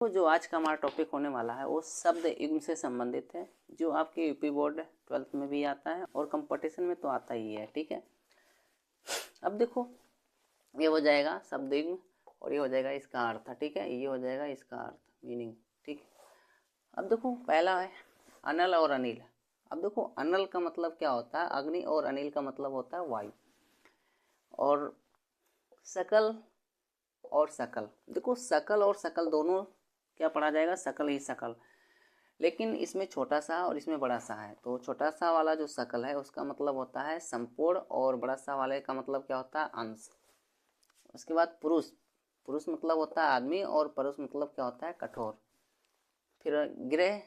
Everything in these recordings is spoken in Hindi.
देखो जो आज का हमारा टॉपिक होने वाला है वो शब्द युग्म से संबंधित है, जो आपके यूपी बोर्ड 12th में भी आता है और कंपटीशन में तो आता ही है। ठीक है, अब देखो ये हो जाएगा शब्द युग्म और ये हो जाएगा इसका अर्थ। ठीक है, ये हो जाएगा इसका अर्थ मीनिंग। ठीक, अब देखो पहला है अनल और अनिल। अब देखो अनल का मतलब क्या होता है अग्नि और अनिल का मतलब होता है वायु। और सकल और सकल, देखो सकल और सकल दोनों क्या पढ़ा जाएगा, सकल ही सकल, लेकिन इसमें छोटा सा और इसमें बड़ा सा है। तो छोटा सा वाला जो सकल है उसका मतलब होता है संपूर्ण और बड़ा सा वाले का मतलब क्या होता है अंश। उसके बाद पुरुष, पुरुष मतलब होता है आदमी और परुष मतलब क्या होता है कठोर। फिर गृह,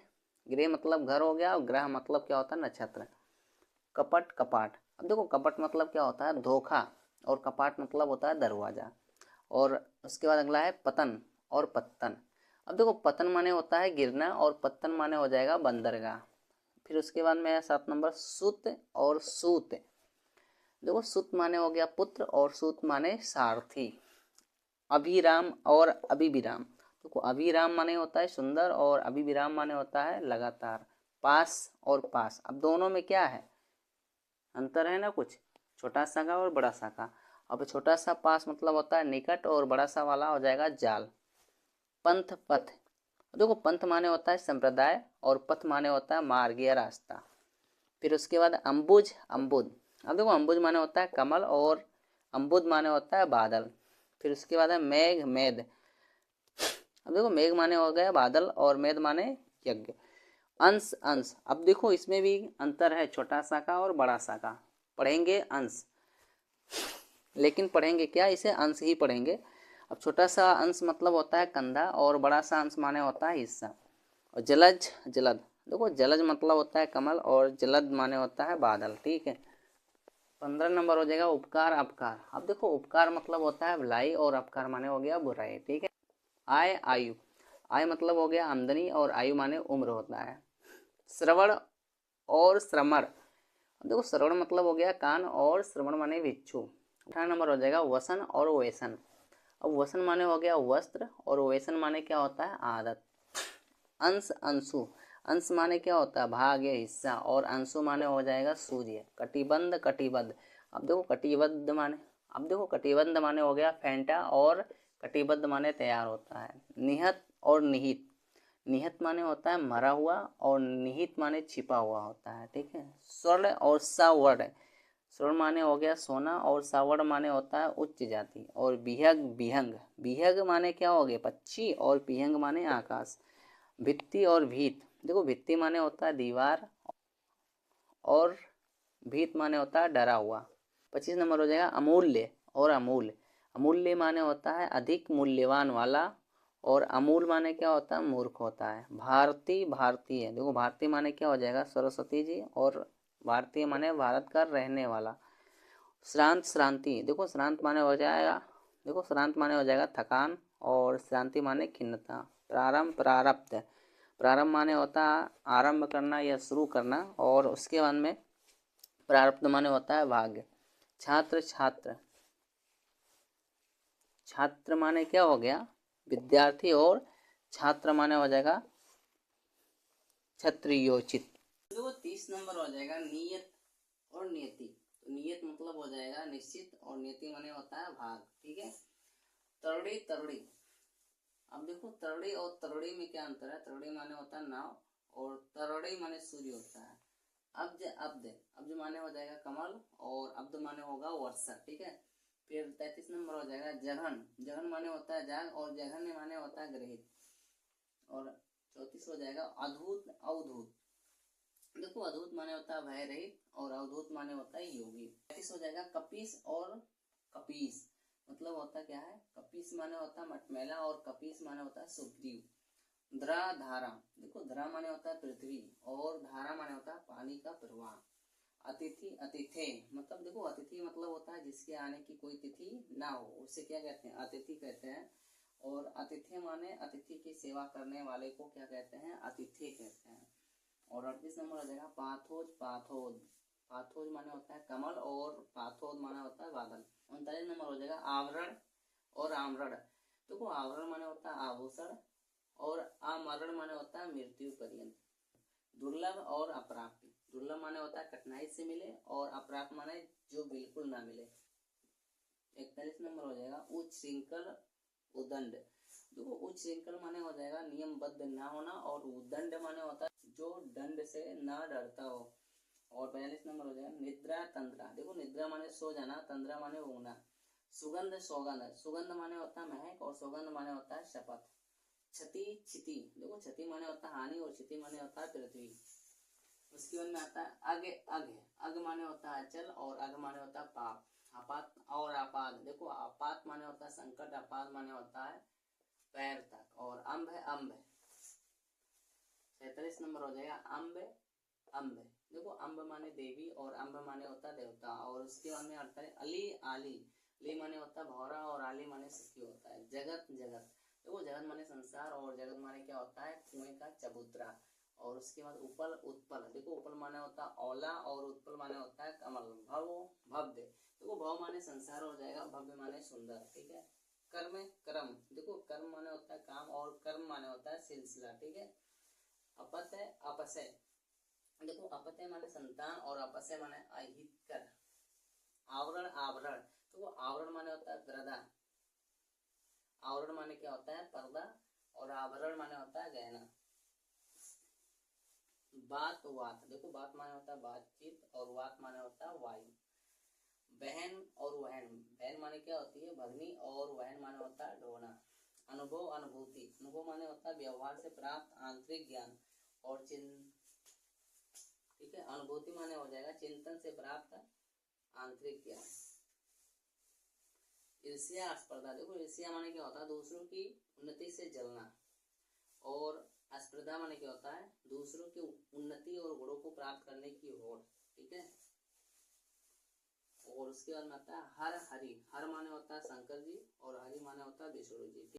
गृह मतलब घर हो गया और ग्रह मतलब क्या होता है नक्षत्र। कपट, कपाट, अब देखो कपट मतलब क्या होता है धोखा और कपाट मतलब होता है दरवाजा। और उसके बाद अगला है पतन और पत्तन। अब देखो पतन माने होता है गिरना और पत्तन माने हो जाएगा बंदरगाह। फिर उसके बाद में 7 नंबर सुत और सूत। देखो सुत माने हो गया पुत्र और सूत माने सारथी। अभिराम और अभिविराम, देखो अभिराम माने होता है सुंदर और अभिविराम माने होता है लगातार। पास और पास, अब दोनों में क्या है अंतर है ना, कुछ छोटा सा का और बड़ा सा का। अब छोटा सा पास मतलब होता है निकट और बड़ा सा वाला हो जाएगा जाल। पंथ, पथ, देखो पंथ माने होता है संप्रदाय और पथ माने होता है मार्ग या रास्ता। फिर उसके बाद अम्बुज, अम्बुद, अब देखो अम्बुज माने होता है कमल और अम्बुद माने होता है बादल। फिर उसके बाद है मेघ, मेद, अब देखो मेघ माने हो गया बादल और मेद माने यज्ञ। अंश, अंश, अब देखो इसमें भी अंतर है छोटा सा का और बड़ा सा का। पढ़ेंगे अंश, लेकिन पढ़ेंगे क्या, इसे अंश ही पढ़ेंगे। अब छोटा सा अंश मतलब होता है कंधा और बड़ा सा अंश माने होता है हिस्सा। और जलज, जलद, देखो जलज मतलब होता है कमल और जलद माने होता है बादल। ठीक है, 15 नंबर हो जाएगा उपकार अपकार। अब देखो उपकार मतलब होता है भलाई और अपकार माने हो गया बुराई। ठीक है, आय, आयु, आय मतलब हो गया आमदनी और आयु माने उम्र होता है। श्रवण और श्रमण, देखो श्रवण मतलब हो गया कान और श्रवण माने भिक्षु। 18 नंबर हो जाएगा वसन और वेसन। अब वसन माने हो गया वस्त्र और वेसन माने क्या होता है आदत। अंश, अंशु, अंश माने क्या होता है भाग या हिस्सा और अंशु माने हो जाएगा सूर्य। कटिबंध, कटिबद्ध, अब देखो कटिबद्ध माने, अब देखो कटिबंध माने हो गया फेंटा और कटिबद्ध माने तैयार होता है। निहत और निहित, निहत माने होता है मरा हुआ और निहित माने छिपा हुआ होता है। ठीक है, स्वर्ण और सावर्ण, स्वर्ण माने हो गया सोना और सावर्ण माने होता है उच्च जाति। और बिहग, बिहंग, बिहग माने क्या हो गया पक्षी और पिहंग माने आकाश। भित्ति और भीत, देखो भित्ति माने होता है दीवार और भीत माने होता है डरा हुआ। 25 नंबर हो जाएगा अमूल्य और अमूल्य। अमूल्य माने होता है अधिक मूल्यवान वाला और अमूल माने क्या होता है मूर्ख होता है। भारती, भारतीय, देखो भारतीय माने क्या हो जाएगा सरस्वती जी और भारतीय माने भारत का रहने वाला। श्रांत, श्रांति, देखो श्रांत माने हो जाएगा, देखो श्रांत माने हो जाएगा थकान और श्रांति माने खिन्नता। प्रारंभ, प्रारब्ध, प्रारंभ माने होता है आरंभ करना या शुरू करना और उसके बाद में प्रारब्ध माने होता है भाग्य। छात्र, छात्र, छात्र माने क्या हो गया विद्यार्थी और छात्र माने हो जाएगा क्षत्रियोचित। देखो 30 नंबर हो जाएगा नियत और नियति। तो नियत मतलब हो जाएगा निश्चित और नियति माने होता है भाग। ठीक है, तरड़ी, तरड़ी, अब देखो तरड़ी और तरड़ी में क्या अंतर है, तरड़ी माने होता है नाव और तरड़ी माने सूर्य होता है। अब्ज, अब्द, अब्ज माने हो जाएगा कमल और अब्द माने होगा वर्षा। ठीक है, फिर 33 नंबर हो जाएगा जघन, जघन माने होता है जाग और जघन माने होता है ग्रहित। और 34 हो जाएगा अद्भुत, अवधूत, देखो अद्भुत माने होता है भय रहित और अवधूत माने होता है योगी। 35 हो जाएगा कपीस और कपीस, मतलब होता क्या है कपीस माने होता है मटमैला और कपीस माने होता है सुग्रीव। द्रा, धारा, देखो द्रा माने होता है पृथ्वी और धारा माने होता है पानी का प्रवाह। अतिथि, अतिथे, मतलब देखो अतिथि मतलब होता है जिसके आने की कोई तिथि ना हो, उसे क्या कहते हैं अतिथि कहते हैं। और अतिथि माने अतिथि की सेवा करने वाले को क्या कहते हैं अतिथि कहते हैं। और 38 नंबर हो जाएगा पाथोज, पाथोद, पाथोज माने होता है कमल और पाथोद माने होता है बादल। 39 नंबर हो जाएगा आवरण और आमरण, देखो आवरण माने होता है आभूषण और अमरण माने होता है मृत्यु पर्यंत। दुर्लभ और अप्राप्य, दुर्लभ माने होता है कठिनाई से मिले और अप्राप्य माने जो बिल्कुल ना मिले। 41 नंबर हो जाएगा उच्च श्रृंखल उदंड। देखो उच्च श्रृंखल माने हो जाएगा नियमबद्ध ना होना, और उदंड माने होता है जो दंड से ना डरता हो। और 42 नंबर हो जाएगा निद्रा तंद्रा। देखो निद्रा माने सो जाना, तंद्रा माने ऊँघना। सुगंध सौगंध, सुगंध माने होता है महक और सौगंध माने होता है शपथ। क्षति क्षिति, देखो क्षति माने होता है हानि और क्षिति माने होता है पृथ्वी। उसके बाद में आता है अग अग, अग माने होता है अचल और अग माने होता है पाप। आपात और आपात, देखो आपात माने होता है संकट, आपात माने होता है पैर तक। और अम्ब है अम्ब, 47 नंबर हो जाएगा अम्ब अम्ब। देखो अम्ब माने देवी और अम्ब माने होता है देवता। और उसके बाद में आता है अली आली, ली माने होता है भौरा और आली माने सखी होता है। जगत जगत, देखो जगत माने संसार और जगत माने क्या होता है कुएं का चबूतरा। और उसके बाद उपल उत्पल, देखो उपल माने होता है औला और उत्पल माने होता है कमल। भव भव्य, देखो भव माने संसार हो जाएगा, भव्य माने सुंदर, ठीक है। कर्म कर्म, देखो कर्म माने होता है काम और कर्म माने होता है सिलसिला, ठीक है। अपत्य अपसय, देखो अपत्य माने संतान और अपसय माने अहितकर। आवरण आभरण, तो वो आवरण माने होता है पर्दा, आवरण माने क्या होता है पर्दा, और आभरण माने होता है गहना। बात वात, देखो बात माने होता है बातचीत और वात माने होता है वायु। बहन और वहन, बहन माने क्या होती है भगनी और वहन माने होता है ढोना। अनुभव अनुभूति, अनुभव माने होता है व्यवहार से प्राप्त आंतरिक ज्ञान और ठीक है। अनुभूति माने हो जाएगा चिंतन से प्राप्त आंतरिक ज्ञान। ईर्ष्या स्पर्धा, देखो ईर्ष्या माने क्या होता है दूसरों की उन्नति से जलना। और स्पर्धा माने क्या होता है दूसरों की उन्नति और गुणों को प्राप्त करने की होड़, ठीक है। और उसके बाद में आता है हर हरि, हर माने होता है शंकर जी और हरि माने होता है विष्णु जी।